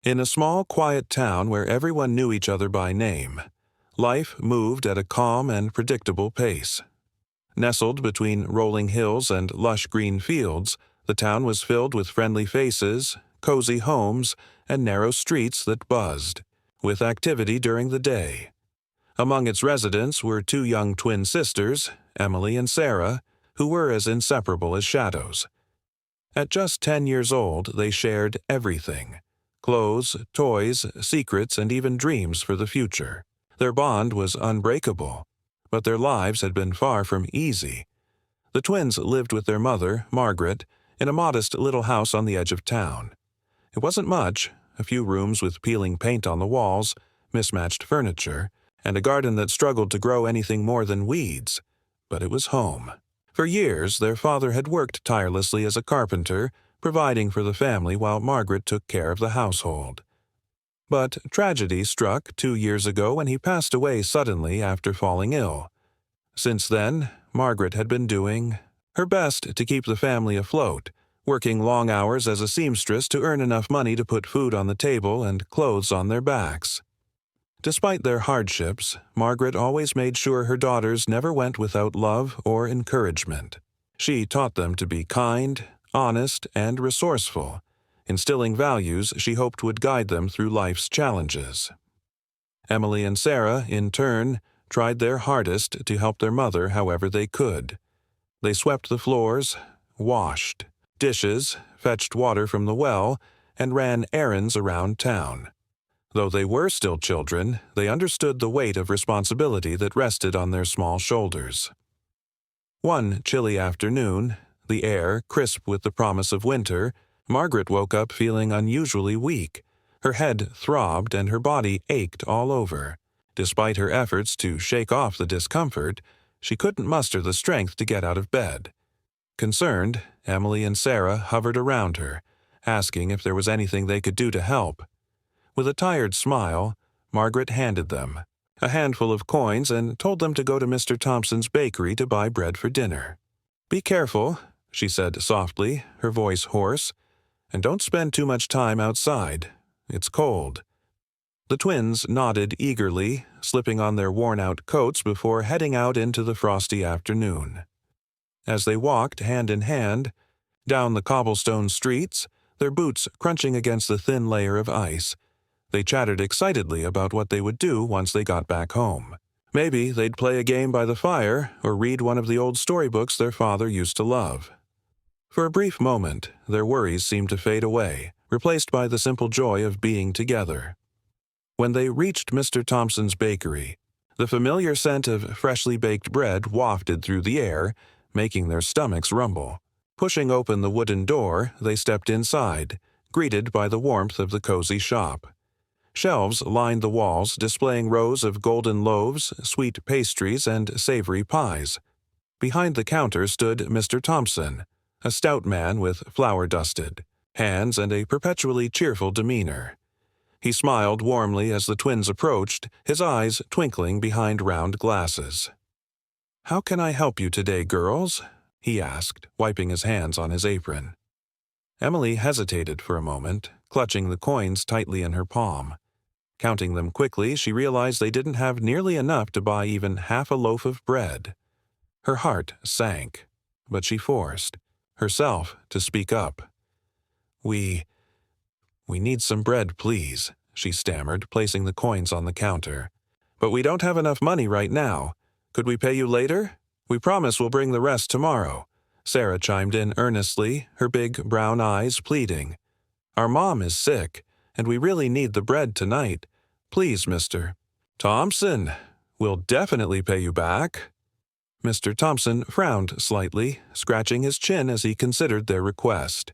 In a small, quiet town where everyone knew each other by name, life moved at a calm and predictable pace. Nestled between rolling hills and lush green fields, the town was filled with friendly faces, cozy homes, and narrow streets that buzzed with activity during the day. Among its residents were two young twin sisters, Emily and Sarah, who were as inseparable as shadows. At just 10 years old, they shared everything: clothes, toys, secrets, and even dreams for the future. Their bond was unbreakable, but their lives had been far from easy. The twins lived with their mother, Margaret, in a modest little house on the edge of town. It wasn't much, a few rooms with peeling paint on the walls, mismatched furniture, and a garden that struggled to grow anything more than weeds. But it was home. For years, their father had worked tirelessly as a carpenter, providing for the family while Margaret took care of the household. But tragedy struck 2 years ago when he passed away suddenly after falling ill. Since then, Margaret had been doing her best to keep the family afloat, working long hours as a seamstress to earn enough money to put food on the table and clothes on their backs. Despite their hardships, Margaret always made sure her daughters never went without love or encouragement. She taught them to be kind, honest, and resourceful, instilling values she hoped would guide them through life's challenges. Emily and Sarah, in turn, tried their hardest to help their mother however they could. They swept the floors, washed dishes, fetched water from the well, and ran errands around town. Though they were still children, they understood the weight of responsibility that rested on their small shoulders. One chilly afternoon, the air crisp with the promise of winter, Margaret woke up feeling unusually weak. Her head throbbed and her body ached all over. Despite her efforts to shake off the discomfort, she couldn't muster the strength to get out of bed. Concerned, Emily and Sarah hovered around her, asking if there was anything they could do to help. With a tired smile, Margaret handed them a handful of coins and told them to go to Mr. Thompson's bakery to buy bread for dinner. "Be careful," she said softly, her voice hoarse, "and don't spend too much time outside. It's cold." The twins nodded eagerly, slipping on their worn-out coats before heading out into the frosty afternoon. As they walked hand in hand down the cobblestone streets, their boots crunching against the thin layer of ice, they chattered excitedly about what they would do once they got back home. Maybe they'd play a game by the fire or read one of the old storybooks their father used to love. For a brief moment, their worries seemed to fade away, replaced by the simple joy of being together. When they reached Mr. Thompson's bakery, the familiar scent of freshly baked bread wafted through the air, making their stomachs rumble. Pushing open the wooden door, they stepped inside, greeted by the warmth of the cozy shop. Shelves lined the walls, displaying rows of golden loaves, sweet pastries, and savory pies. Behind the counter stood Mr. Thompson, a stout man with flour-dusted hands and a perpetually cheerful demeanor. He smiled warmly as the twins approached, his eyes twinkling behind round glasses. "How can I help you today, girls?" he asked, wiping his hands on his apron. Emily hesitated for a moment, clutching the coins tightly in her palm. Counting them quickly, she realized they didn't have nearly enough to buy even half a loaf of bread. Her heart sank, but she forced herself to speak up. We need some bread, please," she stammered, placing the coins on the counter. "But we don't have enough money right now. Could we pay you later? We promise we'll bring the rest tomorrow," Sarah chimed in earnestly, her big brown eyes pleading. "Our mom is sick, and we really need the bread tonight. Please, Mr. Thompson, we'll definitely pay you back." Mr. Thompson frowned slightly, scratching his chin as he considered their request.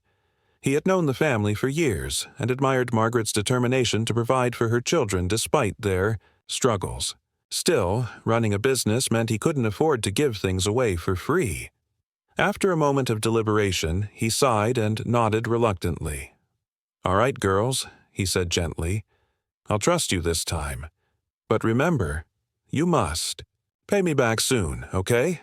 He had known the family for years and admired Margaret's determination to provide for her children despite their struggles. Still, running a business meant he couldn't afford to give things away for free. After a moment of deliberation, he sighed and nodded reluctantly. "All right, girls," he said gently. "I'll trust you this time. But remember, you must pay me back soon, okay?"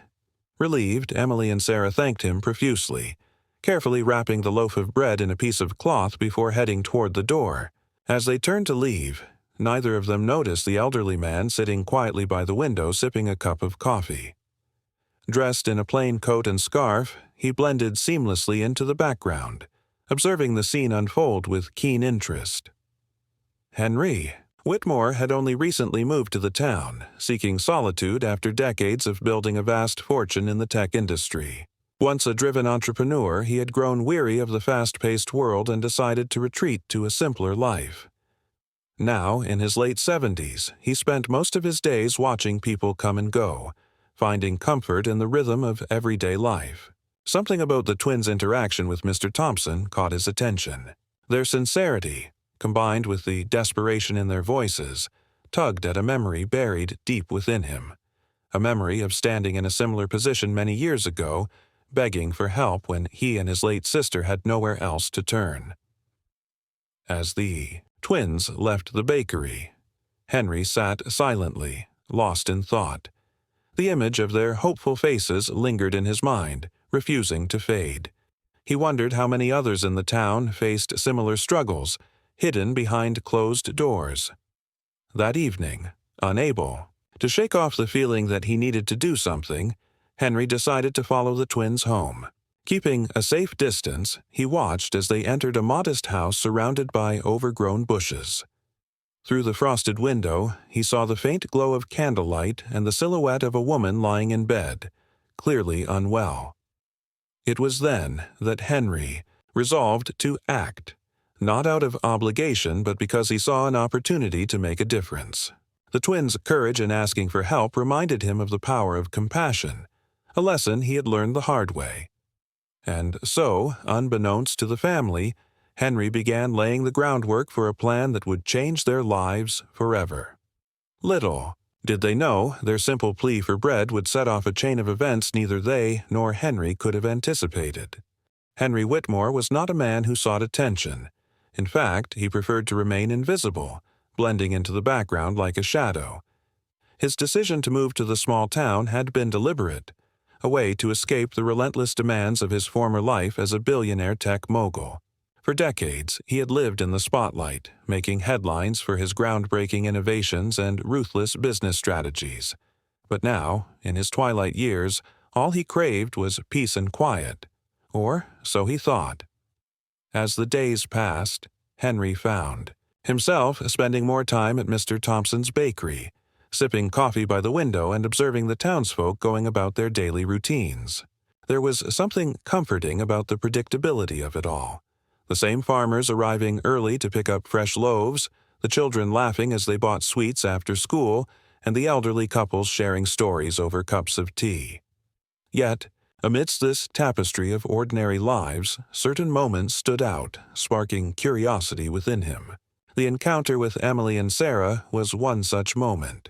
Relieved, Emily and Sarah thanked him profusely, carefully wrapping the loaf of bread in a piece of cloth before heading toward the door. As they turned to leave, neither of them noticed the elderly man sitting quietly by the window sipping a cup of coffee. Dressed in a plain coat and scarf, he blended seamlessly into the background, observing the scene unfold with keen interest. Henry Whitmore had only recently moved to the town, seeking solitude after decades of building a vast fortune in the tech industry. Once a driven entrepreneur, he had grown weary of the fast-paced world and decided to retreat to a simpler life. Now, in his late 70s, he spent most of his days watching people come and go, finding comfort in the rhythm of everyday life. Something about the twins' interaction with Mr. Thompson caught his attention. Their sincerity, combined with the desperation in their voices, tugged at a memory buried deep within him. A memory of standing in a similar position many years ago, begging for help when he and his late sister had nowhere else to turn. As the twins left the bakery, Henry sat silently, lost in thought. The image of their hopeful faces lingered in his mind, refusing to fade. He wondered how many others in the town faced similar struggles, hidden behind closed doors. That evening, unable to shake off the feeling that he needed to do something, Henry decided to follow the twins home. Keeping a safe distance, he watched as they entered a modest house surrounded by overgrown bushes. Through the frosted window, he saw the faint glow of candlelight and the silhouette of a woman lying in bed, clearly unwell. It was then that Henry resolved to act, not out of obligation but because he saw an opportunity to make a difference. The twins' courage in asking for help reminded him of the power of compassion, a lesson he had learned the hard way. And so, unbeknownst to the family, Henry began laying the groundwork for a plan that would change their lives forever. Little did they know their simple plea for bread would set off a chain of events neither they nor Henry could have anticipated. Henry Whitmore was not a man who sought attention. In fact, he preferred to remain invisible, blending into the background like a shadow. His decision to move to the small town had been deliberate, a way to escape the relentless demands of his former life as a billionaire tech mogul. For decades, he had lived in the spotlight, making headlines for his groundbreaking innovations and ruthless business strategies. But now, in his twilight years, all he craved was peace and quiet. Or so he thought. As the days passed, Henry found himself spending more time at Mr. Thompson's bakery, sipping coffee by the window and observing the townsfolk going about their daily routines. There was something comforting about the predictability of it all. The same farmers arriving early to pick up fresh loaves, the children laughing as they bought sweets after school, and the elderly couples sharing stories over cups of tea. Yet, amidst this tapestry of ordinary lives, certain moments stood out, sparking curiosity within him. The encounter with Emily and Sarah was one such moment.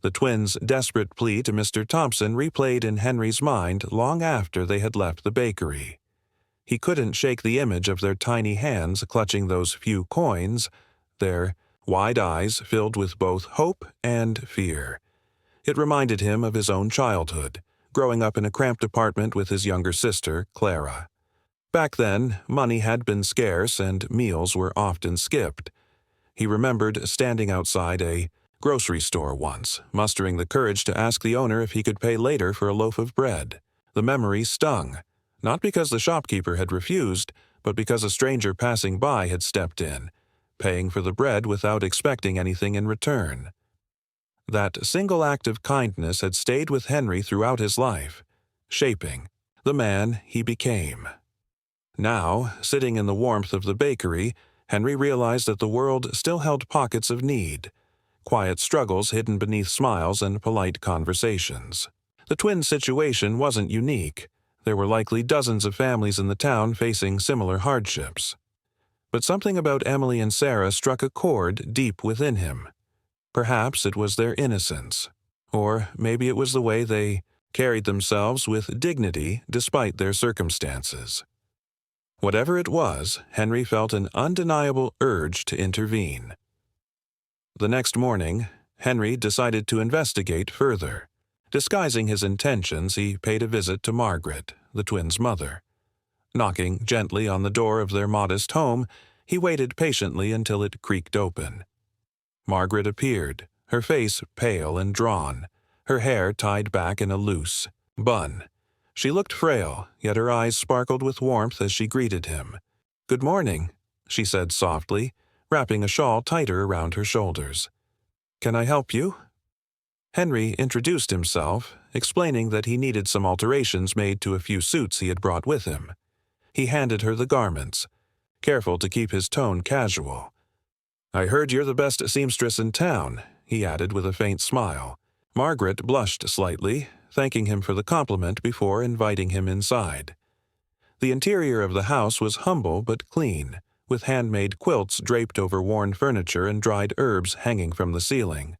The twins' desperate plea to Mr. Thompson replayed in Henry's mind long after they had left the bakery. He couldn't shake the image of their tiny hands clutching those few coins, their wide eyes filled with both hope and fear. It reminded him of his own childhood, growing up in a cramped apartment with his younger sister, Clara. Back then, money had been scarce and meals were often skipped. He remembered standing outside a grocery store once, mustering the courage to ask the owner if he could pay later for a loaf of bread. The memory stung, not because the shopkeeper had refused, but because a stranger passing by had stepped in, paying for the bread without expecting anything in return. That single act of kindness had stayed with Henry throughout his life, shaping the man he became. Now, sitting in the warmth of the bakery, Henry realized that the world still held pockets of need, quiet struggles hidden beneath smiles and polite conversations. The twins' situation wasn't unique. There were likely dozens of families in the town facing similar hardships. But something about Emily and Sarah struck a chord deep within him. Perhaps it was their innocence, or maybe it was the way they carried themselves with dignity despite their circumstances. Whatever it was, Henry felt an undeniable urge to intervene. The next morning, Henry decided to investigate further. Disguising his intentions, he paid a visit to Margaret, the twins' mother. Knocking gently on the door of their modest home, He waited patiently until it creaked open. Margaret appeared, her face pale and drawn, her hair tied back in a loose bun. She looked frail, yet her eyes sparkled with warmth as she greeted him. "Good morning," she said softly, wrapping a shawl tighter around her shoulders. "Can I help you?" Henry introduced himself, explaining that he needed some alterations made to a few suits he had brought with him. He handed her the garments, careful to keep his tone casual. "I heard you're the best seamstress in town," he added with a faint smile. Margaret blushed slightly, thanking him for the compliment before inviting him inside. The interior of the house was humble but clean, with handmade quilts draped over worn furniture and dried herbs hanging from the ceiling.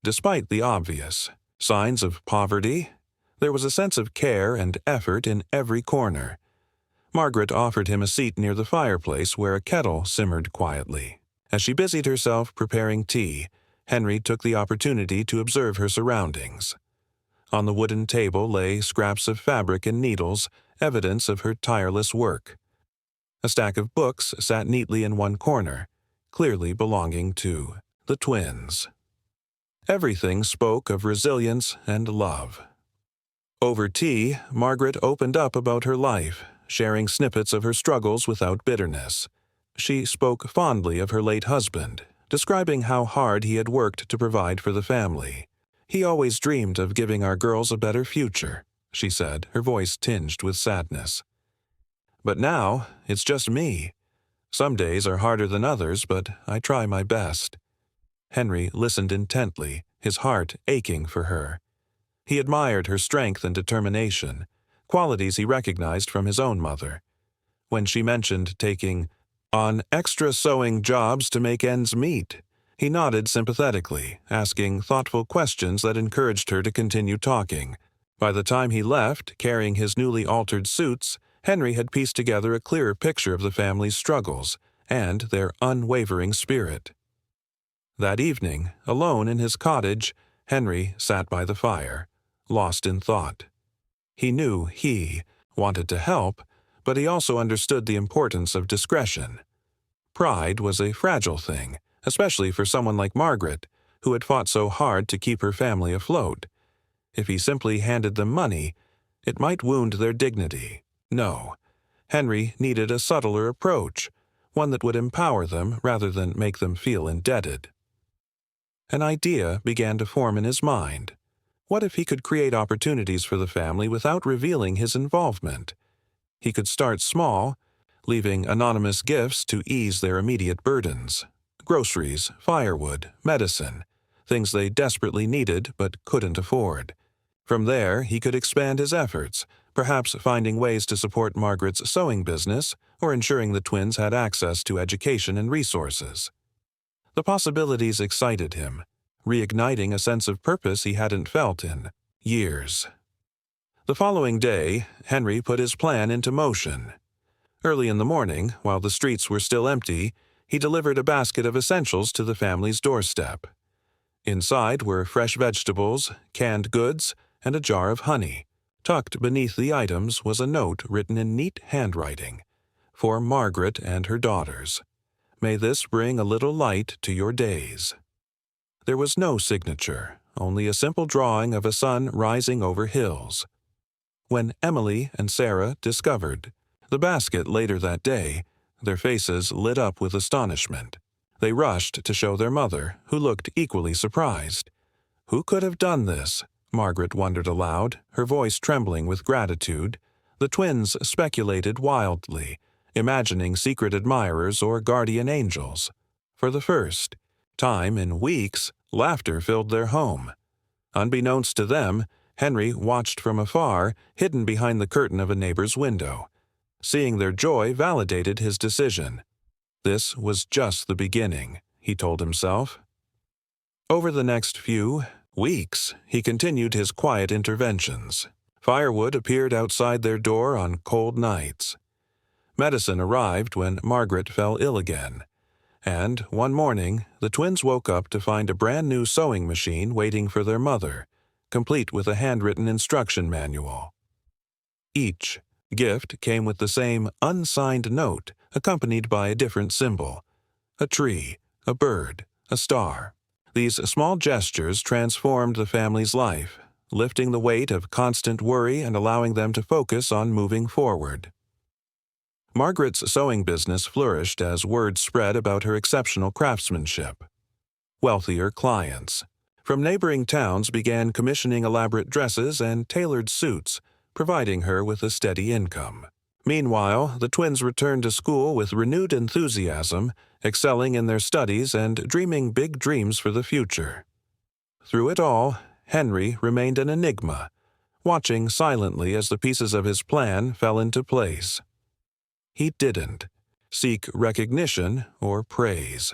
Despite the obvious signs of poverty, there was a sense of care and effort in every corner. Margaret offered him a seat near the fireplace where a kettle simmered quietly. As she busied herself preparing tea, Henry took the opportunity to observe her surroundings. On the wooden table lay scraps of fabric and needles, evidence of her tireless work. A stack of books sat neatly in one corner, clearly belonging to the twins. Everything spoke of resilience and love. Over tea, Margaret opened up about her life, sharing snippets of her struggles without bitterness. She spoke fondly of her late husband, describing how hard he had worked to provide for the family. "He always dreamed of giving our girls a better future," she said, her voice tinged with sadness. "But now, it's just me. Some days are harder than others, but I try my best." Henry listened intently, his heart aching for her. He admired her strength and determination, qualities he recognized from his own mother. When she mentioned taking on extra sewing jobs to make ends meet, he nodded sympathetically, asking thoughtful questions that encouraged her to continue talking. By the time he left, carrying his newly altered suits, Henry had pieced together a clearer picture of the family's struggles and their unwavering spirit. That evening, alone in his cottage, Henry sat by the fire, lost in thought. He knew he wanted to help, but he also understood the importance of discretion. Pride was a fragile thing, especially for someone like Margaret, who had fought so hard to keep her family afloat. If he simply handed them money, it might wound their dignity. No, Henry needed a subtler approach, one that would empower them rather than make them feel indebted. An idea began to form in his mind. What if he could create opportunities for the family without revealing his involvement? He could start small, leaving anonymous gifts to ease their immediate burdens. Groceries, firewood, medicine, things they desperately needed but couldn't afford. From there, he could expand his efforts, perhaps finding ways to support Margaret's sewing business or ensuring the twins had access to education and resources. The possibilities excited him, reigniting a sense of purpose he hadn't felt in years. The following day, Henry put his plan into motion. Early in the morning, while the streets were still empty, he delivered a basket of essentials to the family's doorstep. Inside were fresh vegetables, canned goods, and a jar of honey. Tucked beneath the items was a note written in neat handwriting. "For Margaret and her daughters. May this bring a little light to your days." There was no signature, only a simple drawing of a sun rising over hills. When Emily and Sarah discovered the basket later that day, their faces lit up with astonishment. They rushed to show their mother, who looked equally surprised. Who could have done this? Margaret wondered aloud, her voice trembling with gratitude. The twins speculated wildly, imagining secret admirers or guardian angels. For the first time in weeks, laughter filled their home. Unbeknownst to them, Henry watched from afar, hidden behind the curtain of a neighbor's window. Seeing their joy validated his decision. This was just the beginning, he told himself. Over the next few weeks, he continued his quiet interventions. Firewood appeared outside their door on cold nights. Medicine arrived when Margaret fell ill again. And one morning, the twins woke up to find a brand-new sewing machine waiting for their mother, complete with a handwritten instruction manual. Each gift came with the same unsigned note, accompanied by a different symbol: a tree, a bird, a star. These small gestures transformed the family's life, lifting the weight of constant worry and allowing them to focus on moving forward. Margaret's sewing business flourished as word spread about her exceptional craftsmanship. Wealthier clients from neighboring towns began commissioning elaborate dresses and tailored suits, providing her with a steady income. Meanwhile, the twins returned to school with renewed enthusiasm, excelling in their studies and dreaming big dreams for the future. Through it all, Henry remained an enigma, watching silently as the pieces of his plan fell into place. He didn't seek recognition or praise.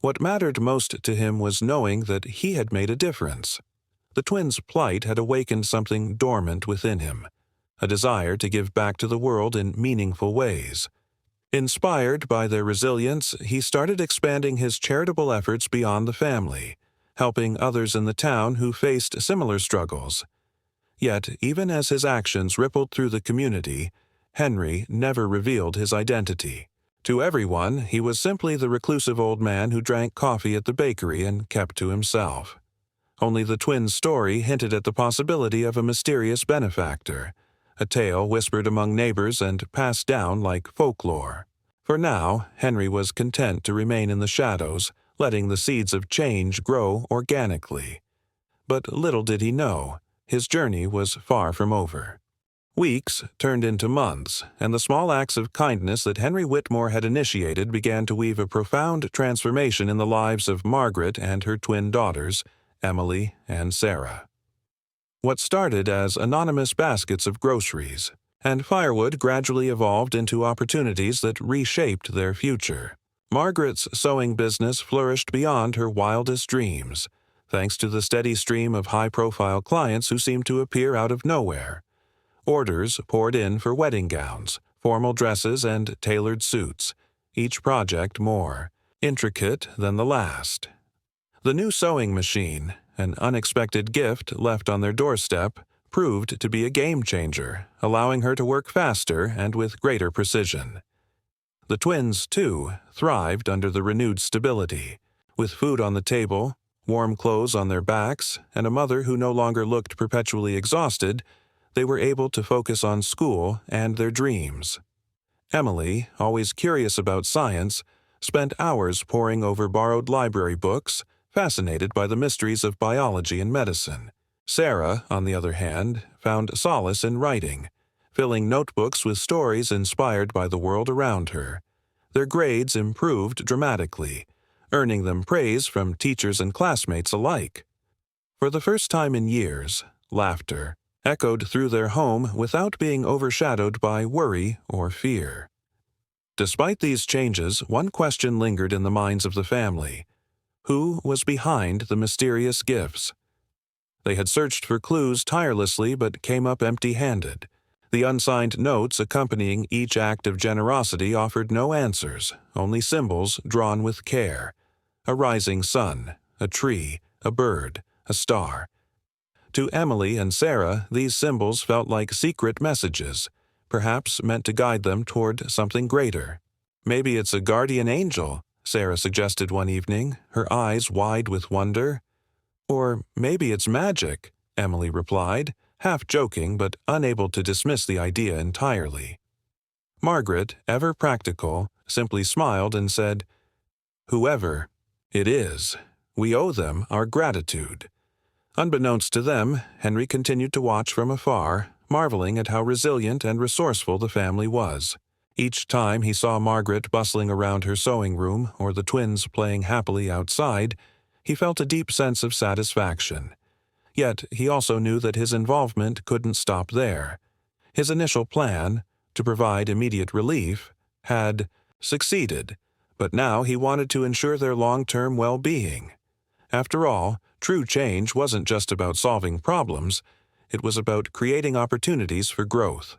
What mattered most to him was knowing that he had made a difference. The twins' plight had awakened something dormant within him, a desire to give back to the world in meaningful ways. Inspired by their resilience, he started expanding his charitable efforts beyond the family, helping others in the town who faced similar struggles. Yet, even as his actions rippled through the community, Henry never revealed his identity. To everyone, he was simply the reclusive old man who drank coffee at the bakery and kept to himself. Only the twins' story hinted at the possibility of a mysterious benefactor, a tale whispered among neighbors and passed down like folklore. For now, Henry was content to remain in the shadows, letting the seeds of change grow organically. But little did he know, his journey was far from over. Weeks turned into months, and the small acts of kindness that Henry Whitmore had initiated began to weave a profound transformation in the lives of Margaret and her twin daughters, Emily and Sarah. What started as anonymous baskets of groceries and firewood gradually evolved into opportunities that reshaped their future. Margaret's sewing business flourished beyond her wildest dreams, thanks to the steady stream of high-profile clients who seemed to appear out of nowhere. Orders poured in for wedding gowns, formal dresses, and tailored suits, each project more intricate than the last. The new sewing machine, an unexpected gift left on their doorstep, proved to be a game-changer, allowing her to work faster and with greater precision. The twins, too, thrived under the renewed stability. With food on the table, warm clothes on their backs, and a mother who no longer looked perpetually exhausted, they were able to focus on school and their dreams. Emily, always curious about science, spent hours poring over borrowed library books, fascinated by the mysteries of biology and medicine. Sarah, on the other hand, found solace in writing, filling notebooks with stories inspired by the world around her. Their grades improved dramatically, earning them praise from teachers and classmates alike. For the first time in years, laughter echoed through their home without being overshadowed by worry or fear. Despite these changes, one question lingered in the minds of the family: who was behind the mysterious gifts? They had searched for clues tirelessly but came up empty-handed. The unsigned notes accompanying each act of generosity offered no answers, only symbols drawn with care: a rising sun, a tree, a bird, a star. To Emily and Sarah, these symbols felt like secret messages, perhaps meant to guide them toward something greater. "Maybe it's a guardian angel," Sarah suggested one evening, her eyes wide with wonder. "Or maybe it's magic," Emily replied, half joking but unable to dismiss the idea entirely. Margaret, ever practical, simply smiled and said, "Whoever it is, we owe them our gratitude." Unbeknownst to them, Henry continued to watch from afar, marveling at how resilient and resourceful the family was. Each time he saw Margaret bustling around her sewing room or the twins playing happily outside, he felt a deep sense of satisfaction. Yet he also knew that his involvement couldn't stop there. His initial plan, to provide immediate relief, had succeeded, but now he wanted to ensure their long-term well-being. After all, true change wasn't just about solving problems, it was about creating opportunities for growth.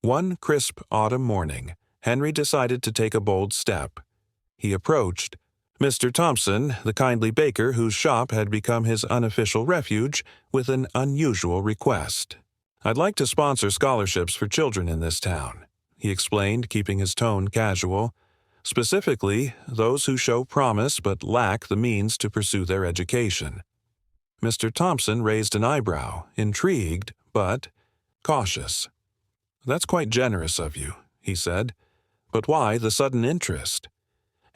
One crisp autumn morning, Henry decided to take a bold step. He approached Mr. Thompson, the kindly baker whose shop had become his unofficial refuge, with an unusual request. "I'd like to sponsor scholarships for children in this town," he explained, keeping his tone casual. Specifically, those who show promise but lack the means to pursue their education. Mr. Thompson raised an eyebrow, intrigued, but cautious. "That's quite generous of you," he said. "But why the sudden interest?"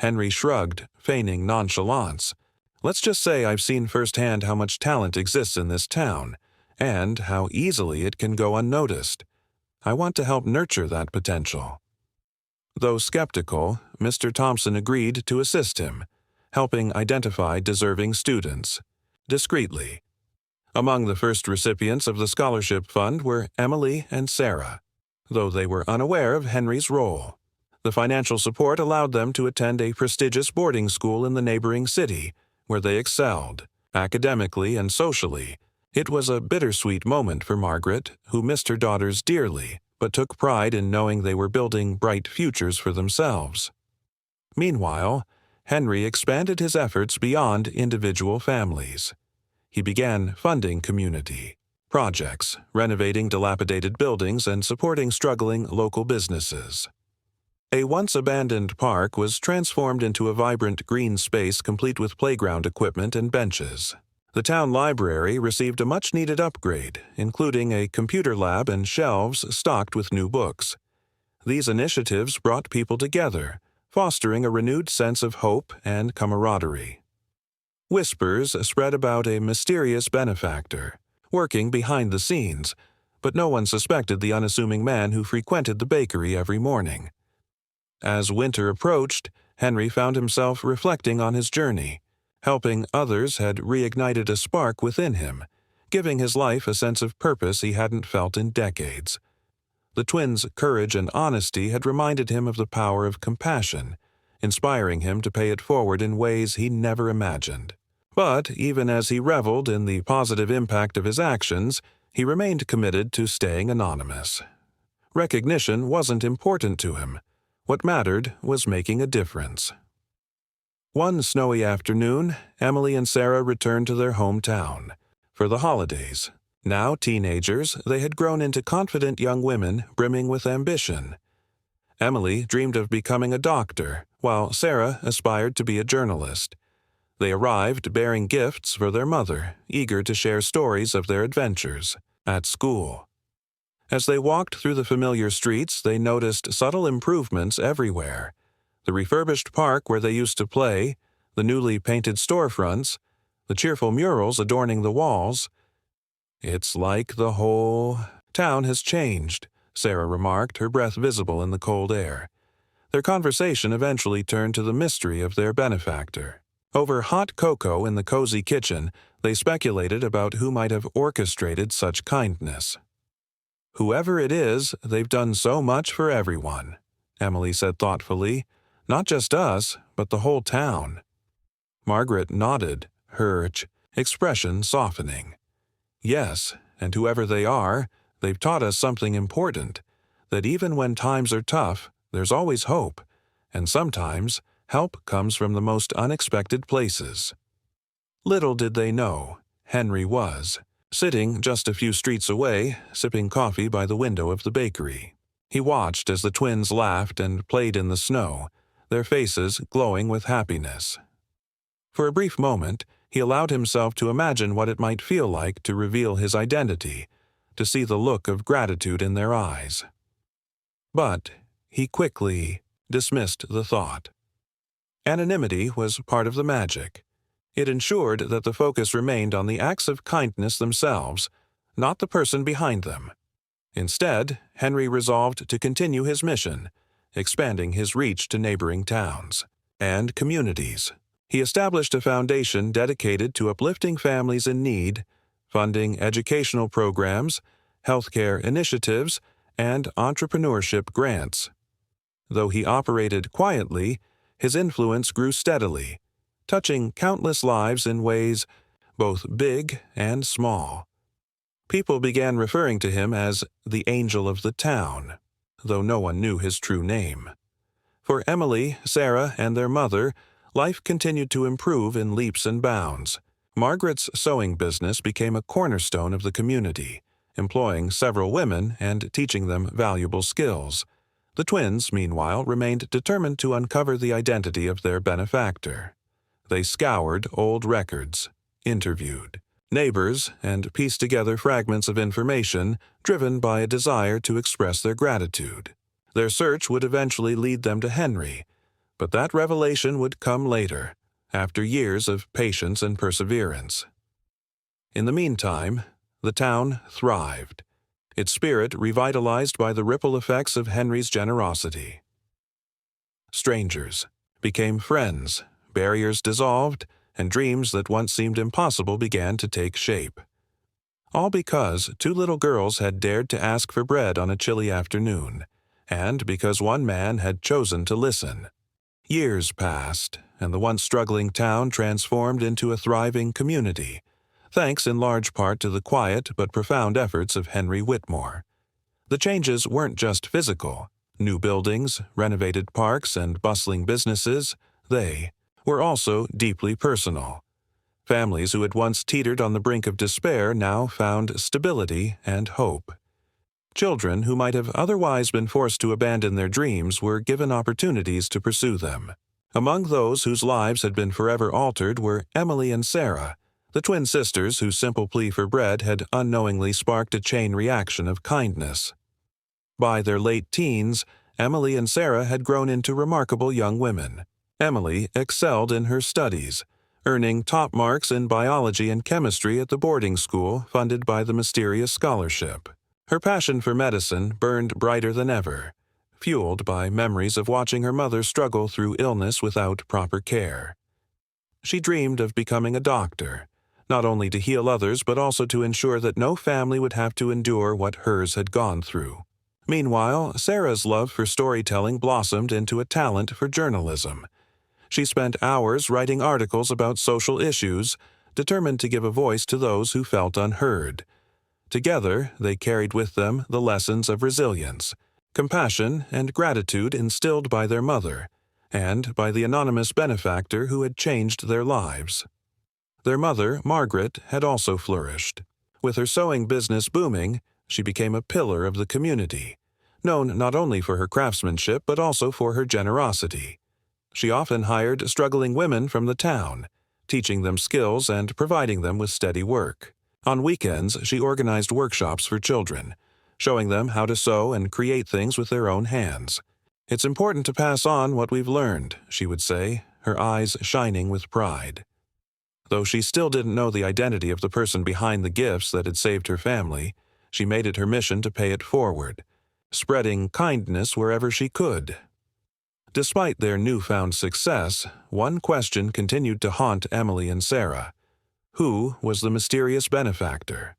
Henry shrugged, feigning nonchalance. "Let's just say I've seen firsthand how much talent exists in this town, and how easily it can go unnoticed. I want to help nurture that potential." Though skeptical, Mr. Thompson agreed to assist him, helping identify deserving students, discreetly. Among the first recipients of the scholarship fund were Emily and Sarah, though they were unaware of Henry's role. The financial support allowed them to attend a prestigious boarding school in the neighboring city, where they excelled, academically and socially. It was a bittersweet moment for Margaret, who missed her daughters dearly, but took pride in knowing they were building bright futures for themselves. Meanwhile, Henry expanded his efforts beyond individual families. He began funding community projects, renovating dilapidated buildings and supporting struggling local businesses. A once-abandoned park was transformed into a vibrant green space complete with playground equipment and benches. The town library received a much-needed upgrade, including a computer lab and shelves stocked with new books. These initiatives brought people together, fostering a renewed sense of hope and camaraderie. Whispers spread about a mysterious benefactor, working behind the scenes, but no one suspected the unassuming man who frequented the bakery every morning. As winter approached, Henry found himself reflecting on his journey. Helping others had reignited a spark within him, giving his life a sense of purpose he hadn't felt in decades. The twins' courage and honesty had reminded him of the power of compassion, inspiring him to pay it forward in ways he never imagined. But even as he reveled in the positive impact of his actions, he remained committed to staying anonymous. Recognition wasn't important to him. What mattered was making a difference. One snowy afternoon, Emily and Sarah returned to their hometown. For the holidays. Now teenagers, they had grown into confident young women brimming with ambition. Emily dreamed of becoming a doctor, while Sarah aspired to be a journalist. They arrived bearing gifts for their mother, eager to share stories of their adventures at school. As they walked through the familiar streets, they noticed subtle improvements everywhere. The refurbished park where they used to play, the newly painted storefronts, the cheerful murals adorning the walls. "It's like the whole town has changed," Sarah remarked, her breath visible in the cold air. Their conversation eventually turned to the mystery of their benefactor. Over hot cocoa in the cozy kitchen, they speculated about who might have orchestrated such kindness. "Whoever it is, they've done so much for everyone," Emily said thoughtfully. "Not just us, but the whole town." Margaret nodded, her expression softening. "Yes, and whoever they are, they've taught us something important, that even when times are tough, there's always hope, and sometimes help comes from the most unexpected places." Little did they know, Henry was, sitting just a few streets away, sipping coffee by the window of the bakery. He watched as the twins laughed and played in the snow, their faces glowing with happiness. For a brief moment, he allowed himself to imagine what it might feel like to reveal his identity, to see the look of gratitude in their eyes. But he quickly dismissed the thought. Anonymity was part of the magic. It ensured that the focus remained on the acts of kindness themselves, not the person behind them. Instead, Henry resolved to continue his mission, expanding his reach to neighboring towns and communities. He established a foundation dedicated to uplifting families in need, funding educational programs, healthcare initiatives, and entrepreneurship grants. Though he operated quietly, his influence grew steadily, touching countless lives in ways both big and small. People began referring to him as the Angel of the Town, though no one knew his true name. For Emily, Sarah, and their mother, life continued to improve in leaps and bounds. Margaret's sewing business became a cornerstone of the community, employing several women and teaching them valuable skills. The twins, meanwhile, remained determined to uncover the identity of their benefactor. They scoured old records, interviewed neighbors, and pieced together fragments of information driven by a desire to express their gratitude. Their search would eventually lead them to Henry, but that revelation would come later, after years of patience and perseverance. In the meantime, the town thrived, its spirit revitalized by the ripple effects of Henry's generosity. Strangers became friends, barriers dissolved, and dreams that once seemed impossible began to take shape. All because two little girls had dared to ask for bread on a chilly afternoon, and because one man had chosen to listen. Years passed, and the once struggling town transformed into a thriving community, thanks in large part to the quiet but profound efforts of Henry Whitmore. The changes weren't just physical. New buildings, renovated parks, and bustling businesses, they were also deeply personal. Families who had once teetered on the brink of despair now found stability and hope. Children who might have otherwise been forced to abandon their dreams were given opportunities to pursue them. Among those whose lives had been forever altered were Emily and Sarah, the twin sisters whose simple plea for bread had unknowingly sparked a chain reaction of kindness. By their late teens, Emily and Sarah had grown into remarkable young women. Emily excelled in her studies, earning top marks in biology and chemistry at the boarding school funded by the mysterious scholarship. Her passion for medicine burned brighter than ever, fueled by memories of watching her mother struggle through illness without proper care. She dreamed of becoming a doctor, not only to heal others but also to ensure that no family would have to endure what hers had gone through. Meanwhile, Sarah's love for storytelling blossomed into a talent for journalism. She spent hours writing articles about social issues, determined to give a voice to those who felt unheard. Together, they carried with them the lessons of resilience, compassion, and gratitude instilled by their mother, and by the anonymous benefactor who had changed their lives. Their mother, Margaret, had also flourished. With her sewing business booming, she became a pillar of the community, known not only for her craftsmanship but also for her generosity. She often hired struggling women from the town, teaching them skills and providing them with steady work. On weekends, she organized workshops for children, showing them how to sew and create things with their own hands. "It's important to pass on what we've learned," she would say, her eyes shining with pride. Though she still didn't know the identity of the person behind the gifts that had saved her family, she made it her mission to pay it forward, spreading kindness wherever she could. Despite their newfound success, one question continued to haunt Emily and Sarah. Who was the mysterious benefactor?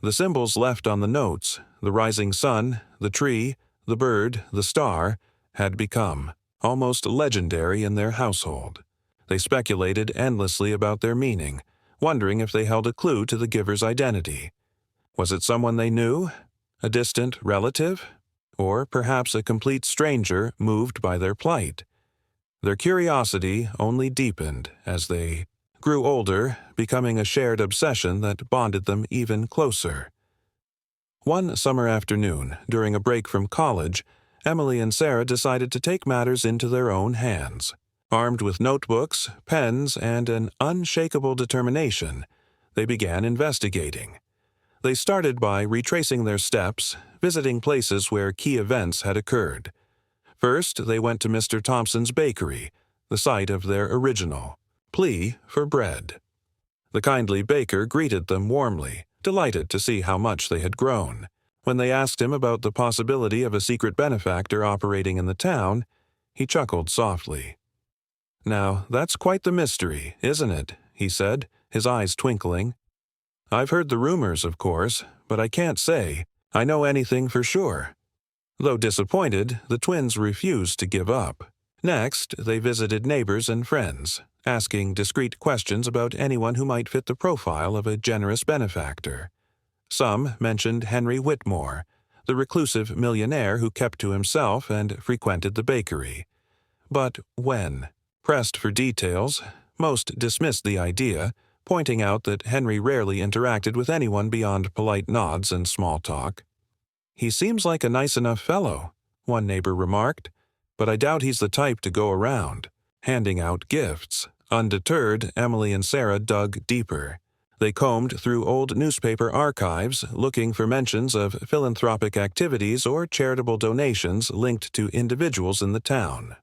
The symbols left on the notes, the rising sun, the tree, the bird, the star, had become almost legendary in their household. They speculated endlessly about their meaning, wondering if they held a clue to the giver's identity. Was it someone they knew? A distant relative? Or perhaps a complete stranger moved by their plight? Their curiosity only deepened as they grew older, becoming a shared obsession that bonded them even closer. One summer afternoon, during a break from college, Emily and Sarah decided to take matters into their own hands. Armed with notebooks, pens, and an unshakable determination, they began investigating. They started by retracing their steps, visiting places where key events had occurred. First, they went to Mr. Thompson's bakery, the site of their original plea for bread. The kindly baker greeted them warmly, delighted to see how much they had grown. When they asked him about the possibility of a secret benefactor operating in the town, he chuckled softly. "Now, that's quite the mystery, isn't it?" he said, his eyes twinkling. "I've heard the rumors, of course, but I can't say I know anything for sure." Though disappointed, the twins refused to give up. Next, they visited neighbors and friends, asking discreet questions about anyone who might fit the profile of a generous benefactor. Some mentioned Henry Whitmore, the reclusive millionaire who kept to himself and frequented the bakery. But when pressed for details, most dismissed the idea, pointing out that Henry rarely interacted with anyone beyond polite nods and small talk. "He seems like a nice enough fellow," one neighbor remarked, but I doubt he's the type to go around handing out gifts. Undeterred, Emily and Sarah dug deeper. They combed through old newspaper archives, looking for mentions of philanthropic activities or charitable donations linked to individuals in the town.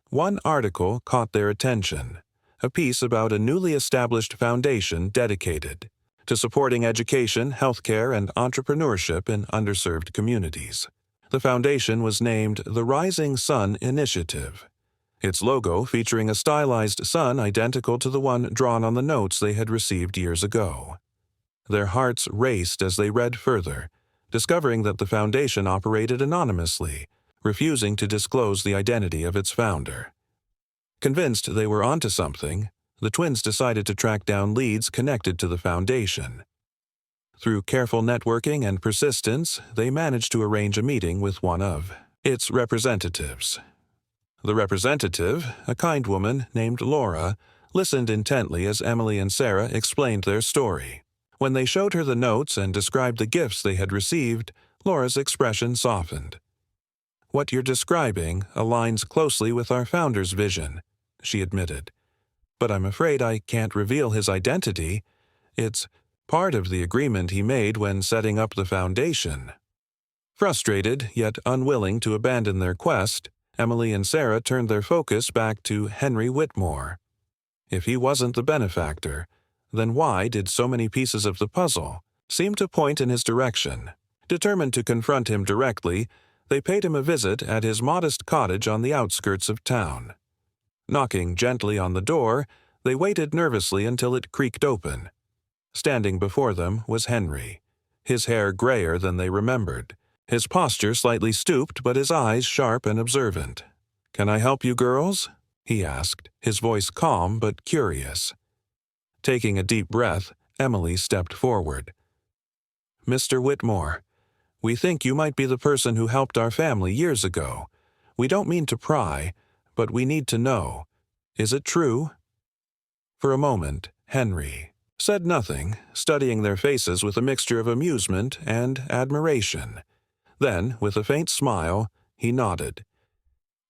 One article caught their attention, a piece about a newly established foundation dedicated to supporting education, healthcare, and entrepreneurship in underserved communities. The foundation was named the Rising Sun Initiative, its logo featuring a stylized sun identical to the one drawn on the notes they had received years ago. Their hearts raced as they read further, discovering that the foundation operated anonymously, refusing to disclose the identity of its founder. Convinced they were onto something, the twins decided to track down leads connected to the foundation. Through careful networking and persistence, they managed to arrange a meeting with one of its representatives. The representative, a kind woman named Laura, listened intently as Emily and Sarah explained their story. When they showed her the notes and described the gifts they had received, Laura's expression softened. "What you're describing aligns closely with our founder's vision," she admitted. "But I'm afraid I can't reveal his identity. It's part of the agreement he made when setting up the foundation." Frustrated, yet unwilling to abandon their quest, Emily and Sarah turned their focus back to Henry Whitmore. If he wasn't the benefactor, then why did so many pieces of the puzzle seem to point in his direction? Determined to confront him directly, they paid him a visit at his modest cottage on the outskirts of town. Knocking gently on the door, they waited nervously until it creaked open. Standing before them was Henry, his hair grayer than they remembered, his posture slightly stooped but his eyes sharp and observant. "Can I help you girls?" he asked, his voice calm but curious. Taking a deep breath, Emily stepped forward. "Mr. Whitmore, we think you might be the person who helped our family years ago. We don't mean to pry, but we need to know. Is it true?" For a moment, Henry said nothing, studying their faces with a mixture of amusement and admiration. Then, with a faint smile, he nodded.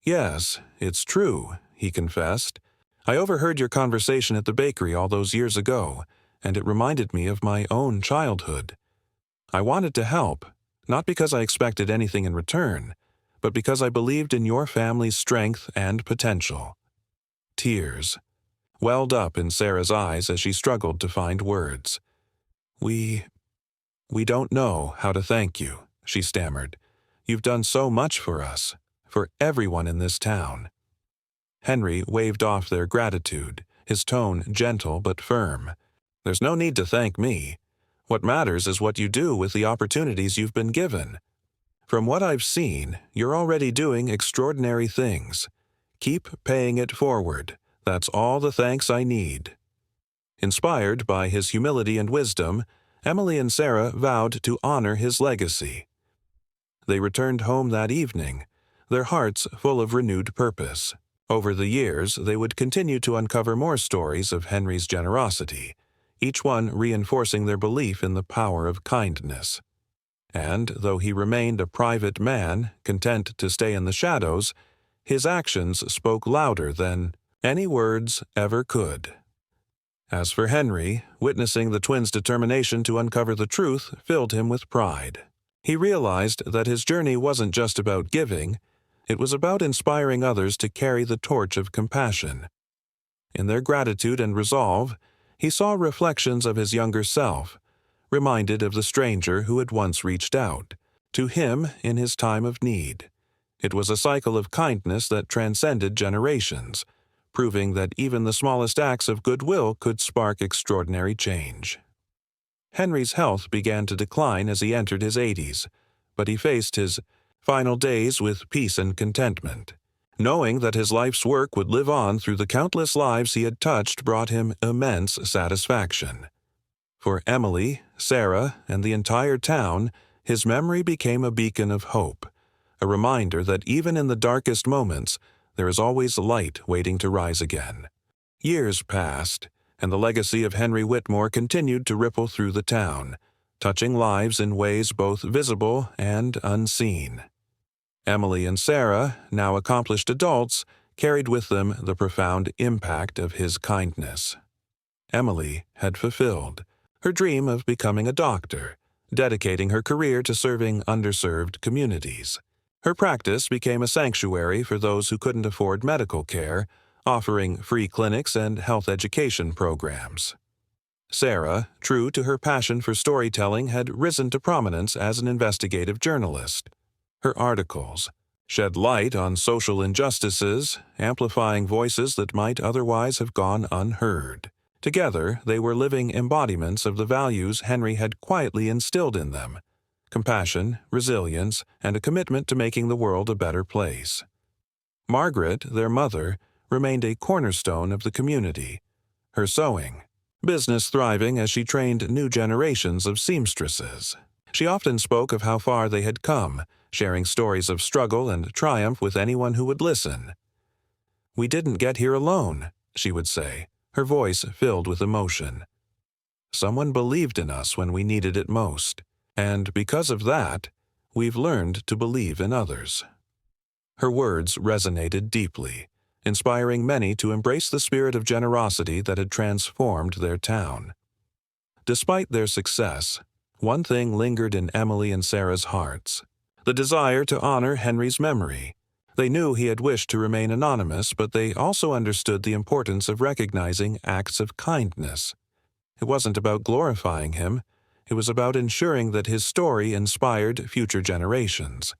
"Yes, it's true," he confessed. "I overheard your conversation at the bakery all those years ago, and it reminded me of my own childhood. I wanted to help, not because I expected anything in return, but because I believed in your family's strength and potential." Tears welled up in Sarah's eyes as she struggled to find words. We don't know how to thank you," she stammered. "You've done so much for us, for everyone in this town." Henry waved off their gratitude, his tone gentle but firm. "There's no need to thank me. What matters is what you do with the opportunities you've been given. From what I've seen, you're already doing extraordinary things. Keep paying it forward. That's all the thanks I need." Inspired by his humility and wisdom, Emily and Sarah vowed to honor his legacy. They returned home that evening, their hearts full of renewed purpose. Over the years, they would continue to uncover more stories of Henry's generosity, each one reinforcing their belief in the power of kindness. And though he remained a private man, content to stay in the shadows, his actions spoke louder than any words ever could. As for Henry, witnessing the twins' determination to uncover the truth filled him with pride. He realized that his journey wasn't just about giving, it was about inspiring others to carry the torch of compassion. In their gratitude and resolve, he saw reflections of his younger self, reminded of the stranger who had once reached out to him in his time of need. It was a cycle of kindness that transcended generations, proving that even the smallest acts of goodwill could spark extraordinary change. Henry's health began to decline as he entered his 80s, but he faced his final days with peace and contentment. Knowing that his life's work would live on through the countless lives he had touched brought him immense satisfaction. For Emily, Sarah, and the entire town, his memory became a beacon of hope, a reminder that even in the darkest moments, there is always light waiting to rise again. Years passed, and the legacy of Henry Whitmore continued to ripple through the town, touching lives in ways both visible and unseen. Emily and Sarah, now accomplished adults, carried with them the profound impact of his kindness. Emily had fulfilled her dream of becoming a doctor, dedicating her career to serving underserved communities. Her practice became a sanctuary for those who couldn't afford medical care, offering free clinics and health education programs. Sarah, true to her passion for storytelling, had risen to prominence as an investigative journalist. Her articles shed light on social injustices, amplifying voices that might otherwise have gone unheard. Together, they were living embodiments of the values Henry had quietly instilled in them: compassion, resilience, and a commitment to making the world a better place. Margaret, their mother, remained a cornerstone of the community. Her sewing business thriving as she trained new generations of seamstresses. She often spoke of how far they had come, sharing stories of struggle and triumph with anyone who would listen. "We didn't get here alone," she would say, her voice filled with emotion. "Someone believed in us when we needed it most, and because of that, we've learned to believe in others." Her words resonated deeply, inspiring many to embrace the spirit of generosity that had transformed their town. Despite their success, one thing lingered in Emily and Sarah's hearts: the desire to honor Henry's memory. They knew he had wished to remain anonymous, but they also understood the importance of recognizing acts of kindness. It wasn't about glorifying him, it was about ensuring that his story inspired future generations.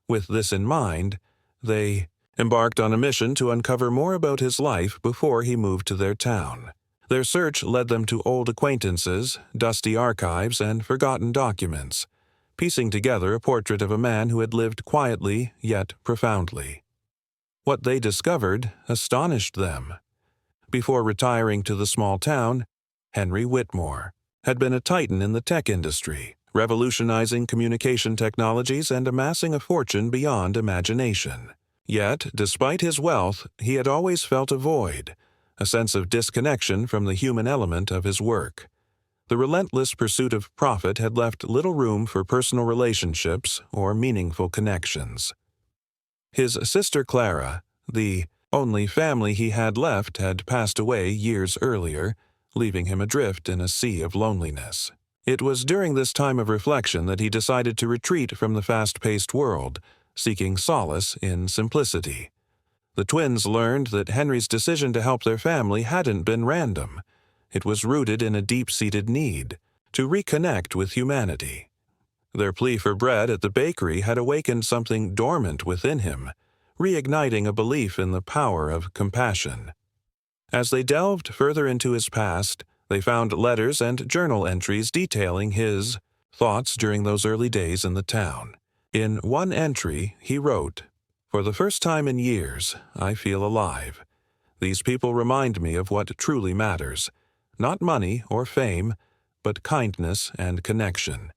With this in mind, they embarked on a mission to uncover more about his life before he moved to their town. Their search led them to old acquaintances, dusty archives, and forgotten documents, piecing together a portrait of a man who had lived quietly yet profoundly. What they discovered astonished them. Before retiring to the small town, Henry Whitmore had been a titan in the tech industry, revolutionizing communication technologies and amassing a fortune beyond imagination. Yet, despite his wealth, he had always felt a void, a sense of disconnection from the human element of his work. The relentless pursuit of profit had left little room for personal relationships or meaningful connections. His sister Clara, the only family he had left, had passed away years earlier, leaving him adrift in a sea of loneliness. It was during this time of reflection that he decided to retreat from the fast-paced world, seeking solace in simplicity. The twins learned that Henry's decision to help their family hadn't been random. It was rooted in a deep-seated need to reconnect with humanity. Their plea for bread at the bakery had awakened something dormant within him, reigniting a belief in the power of compassion. As they delved further into his past, they found letters and journal entries detailing his thoughts during those early days in the town. In one entry, he wrote, "For the first time in years, I feel alive. These people remind me of what truly matters. Not money or fame, but kindness and connection.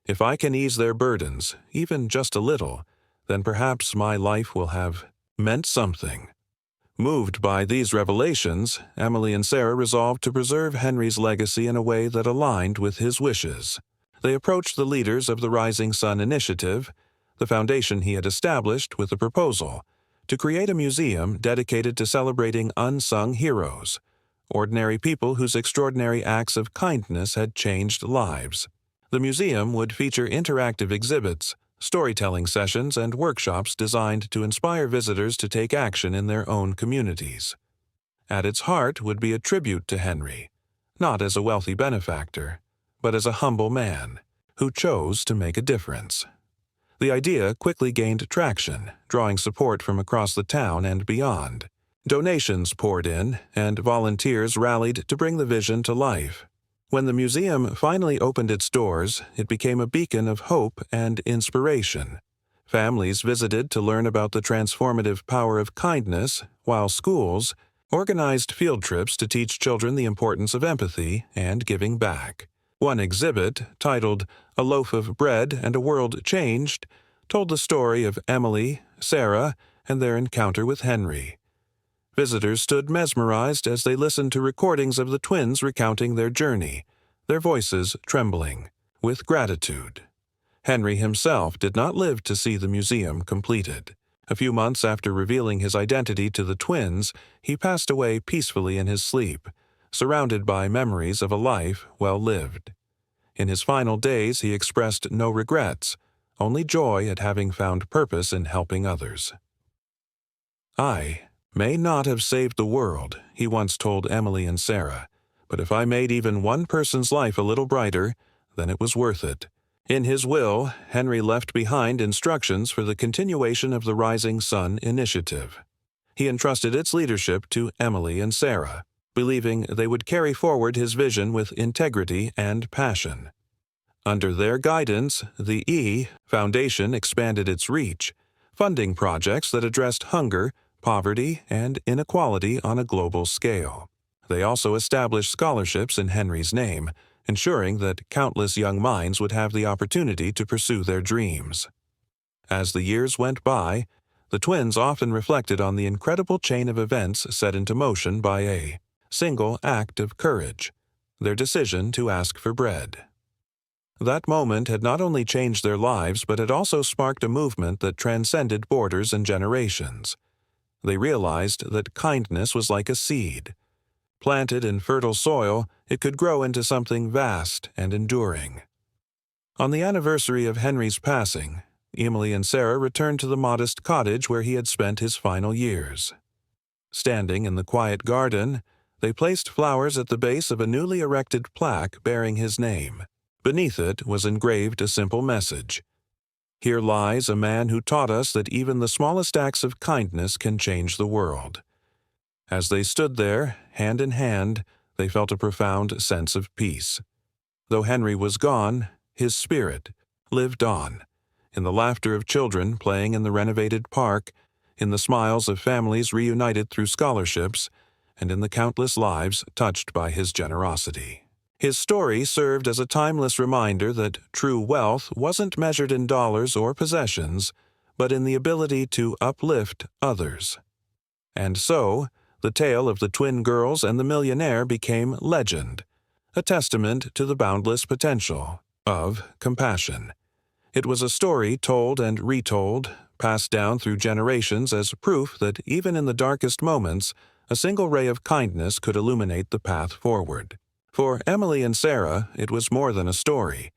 If I can ease their burdens, even just a little, then perhaps my life will have meant something." Moved by these revelations, Emily and Sarah resolved to preserve Henry's legacy in a way that aligned with his wishes. They approached the leaders of the Rising Sun Initiative, the foundation he had established, with a proposal to create a museum dedicated to celebrating unsung heroes, ordinary people whose extraordinary acts of kindness had changed lives. The museum would feature interactive exhibits, storytelling sessions, and workshops designed to inspire visitors to take action in their own communities. At its heart would be a tribute to Henry, not as a wealthy benefactor, but as a humble man who chose to make a difference. The idea quickly gained traction, drawing support from across the town and beyond. Donations poured in, and volunteers rallied to bring the vision to life. When the museum finally opened its doors, it became a beacon of hope and inspiration. Families visited to learn about the transformative power of kindness, while schools organized field trips to teach children the importance of empathy and giving back. One exhibit, titled "A Loaf of Bread and a World Changed," told the story of Emily, Sarah, and their encounter with Henry. Visitors stood mesmerized as they listened to recordings of the twins recounting their journey, their voices trembling with gratitude. Henry himself did not live to see the museum completed. A few months after revealing his identity to the twins, he passed away peacefully in his sleep, surrounded by memories of a life well lived. In his final days, he expressed no regrets, only joy at having found purpose in helping others. "I may not have saved the world," he once told Emily and Sarah, "but if I made even one person's life a little brighter, then it was worth it." In his will, Henry left behind instructions for the continuation of the Rising Sun Initiative. He entrusted its leadership to Emily and Sarah, believing they would carry forward his vision with integrity and passion. Under their guidance, the Foundation expanded its reach, funding projects that addressed hunger, poverty, and inequality on a global scale. They also established scholarships in Henry's name, ensuring that countless young minds would have the opportunity to pursue their dreams. As the years went by, the twins often reflected on the incredible chain of events set into motion by a single act of courage, their decision to ask for bread. That moment had not only changed their lives, but had also sparked a movement that transcended borders and generations. They realized that kindness was like a seed. Planted in fertile soil, it could grow into something vast and enduring. On the anniversary of Henry's passing, Emily and Sarah returned to the modest cottage where he had spent his final years. Standing in the quiet garden, they placed flowers at the base of a newly erected plaque bearing his name. Beneath it was engraved a simple message: "Here lies a man who taught us that even the smallest acts of kindness can change the world." As they stood there, hand in hand, they felt a profound sense of peace. Though Henry was gone, his spirit lived on, in the laughter of children playing in the renovated park, in the smiles of families reunited through scholarships, and in the countless lives touched by his generosity. His story served as a timeless reminder that true wealth wasn't measured in dollars or possessions, but in the ability to uplift others. And so, the tale of the twin girls and the millionaire became legend, a testament to the boundless potential of compassion. It was a story told and retold, passed down through generations as proof that even in the darkest moments, a single ray of kindness could illuminate the path forward. For Emily and Sarah, it was more than a story.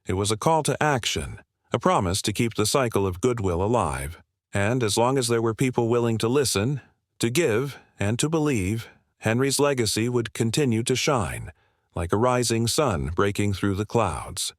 It was a call to action, a promise to keep the cycle of goodwill alive. And as long as there were people willing to listen, to give, and to believe, Henry's legacy would continue to shine, like a rising sun breaking through the clouds.